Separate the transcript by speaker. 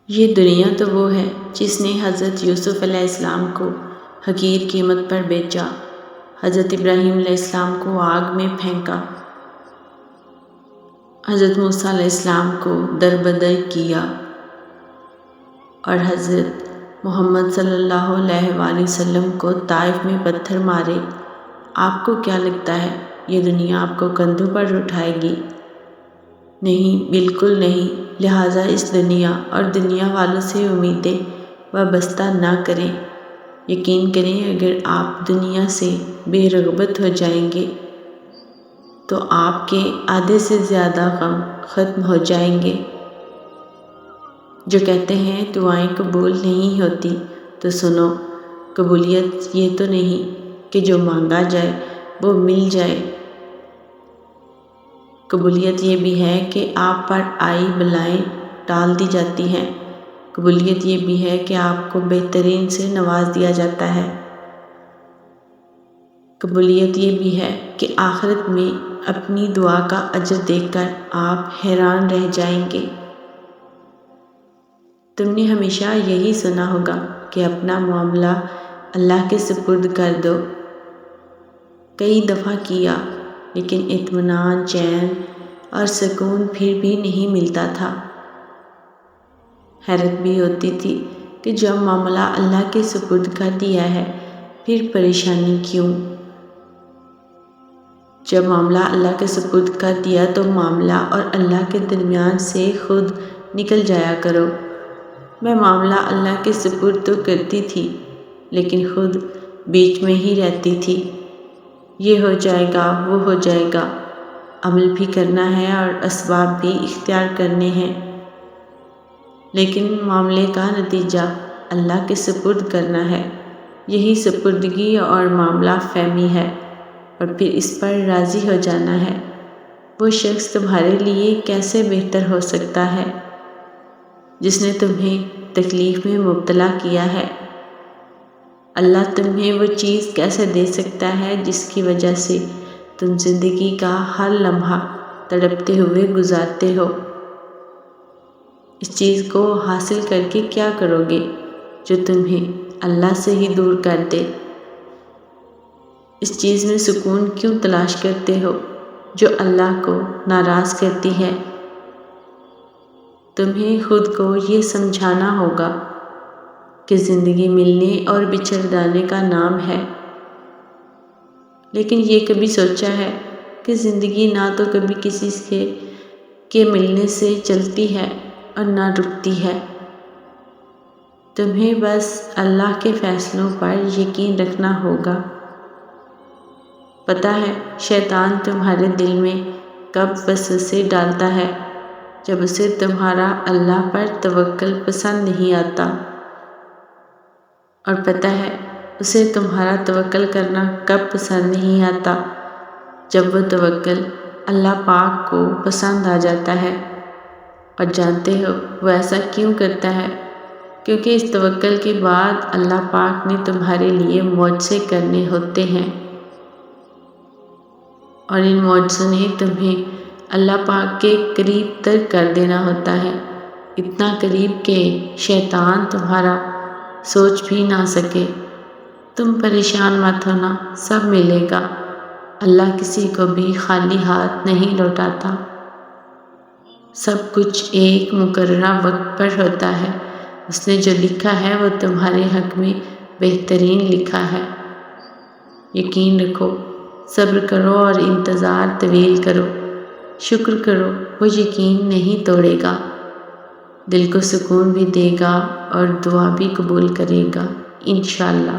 Speaker 1: یہ دنیا تو وہ ہے جس نے حضرت یوسف علیہ السلام کو حقیر قیمت پر بیچا، حضرت ابراہیم علیہ السلام کو آگ میں پھینکا، حضرت موسیٰ علیہ السلام کو دربدر کیا اور حضرت محمد صلی اللہ علیہ وآلہ وسلم کو طائف میں پتھر مارے۔ آپ کو کیا لگتا ہے یہ دنیا آپ کو کندھوں پر اٹھائے گی؟ نہیں، بالکل نہیں۔ لہٰذا اس دنیا اور دنیا والوں سے امیدیں وابستہ نہ کریں۔ یقین کریں اگر آپ دنیا سے بے رغبت ہو جائیں گے تو آپ کے آدھے سے زیادہ غم ختم ہو جائیں گے۔ جو کہتے ہیں دعائیں قبول نہیں ہوتی، تو سنو، قبولیت یہ تو نہیں کہ جو مانگا جائے وہ مل جائے۔ قبولیت یہ بھی ہے کہ آپ پر آئی بلائیں ٹال دی جاتی ہیں۔ قبولیت یہ بھی ہے کہ آپ کو بہترین سے نواز دیا جاتا ہے۔ قبولیت یہ بھی ہے کہ آخرت میں اپنی دعا کا اجر دیکھ کر آپ حیران رہ جائیں گے۔ تم نے ہمیشہ یہی سنا ہوگا کہ اپنا معاملہ اللہ کے سپرد کر دو۔ کئی دفعہ کیا، لیکن اطمینان، چین اور سکون پھر بھی نہیں ملتا تھا۔ حیرت بھی ہوتی تھی کہ جب معاملہ اللہ کے سپرد کر دیا ہے پھر پریشانی کیوں؟ جب معاملہ اللہ کے سپرد کر دیا تو معاملہ اور اللہ کے درمیان سے خود نکل جایا کرو۔ میں معاملہ اللہ کے سپرد تو کرتی تھی، لیکن خود بیچ میں ہی رہتی تھی۔ یہ ہو جائے گا، وہ ہو جائے گا، عمل بھی کرنا ہے اور اسباب بھی اختیار کرنے ہیں، لیکن معاملے کا نتیجہ اللہ کے سپرد کرنا ہے۔ یہی سپردگی اور معاملہ فہمی ہے، اور پھر اس پر راضی ہو جانا ہے۔ وہ شخص تمہارے لیے کیسے بہتر ہو سکتا ہے جس نے تمہیں تکلیف میں مبتلا کیا ہے؟ اللہ تمہیں وہ چیز کیسے دے سکتا ہے جس کی وجہ سے تم زندگی کا ہر لمحہ تڑپتے ہوئے گزارتے ہو؟ اس چیز کو حاصل کر کے کیا کرو گے جو تمہیں اللہ سے ہی دور کر دے؟ اس چیز میں سکون کیوں تلاش کرتے ہو جو اللہ کو ناراض کرتی ہے؟ تمہیں خود کو یہ سمجھانا ہوگا کہ زندگی ملنے اور بچھڑ جانے کا نام ہے، لیکن یہ کبھی سوچا ہے کہ زندگی نہ تو کبھی کسی کے ملنے سے چلتی ہے اور نہ رکتی ہے۔ تمہیں بس اللہ کے فیصلوں پر یقین رکھنا ہوگا۔ پتہ ہے شیطان تمہارے دل میں کب وسوسے ڈالتا ہے؟ جب اسے تمہارا اللہ پر توکل پسند نہیں آتا۔ اور پتہ ہے اسے تمہارا توکل کرنا کب پسند نہیں آتا؟ جب وہ توکل اللہ پاک کو پسند آ جاتا ہے۔ اور جانتے ہو وہ ایسا کیوں کرتا ہے؟ کیونکہ اس توکل کے بعد اللہ پاک نے تمہارے لیے معجزے کرنے ہوتے ہیں، اور ان معجزوں نے تمہیں اللہ پاک کے قریب تر کر دینا ہوتا ہے، اتنا قریب کہ شیطان تمہارا سوچ بھی نہ سکے۔ تم پریشان مت ہونا، سب ملے گا۔ اللہ کسی کو بھی خالی ہاتھ نہیں لوٹاتا۔ سب کچھ ایک مقررہ وقت پر ہوتا ہے۔ اس نے جو لکھا ہے وہ تمہارے حق میں بہترین لکھا ہے۔ یقین رکھو، صبر کرو اور انتظار طویل کرو۔ شکر کرو، وہ یقین نہیں توڑے گا، دل کو سکون بھی دے گا اور دعا بھی قبول کرے گا، انشاءاللہ۔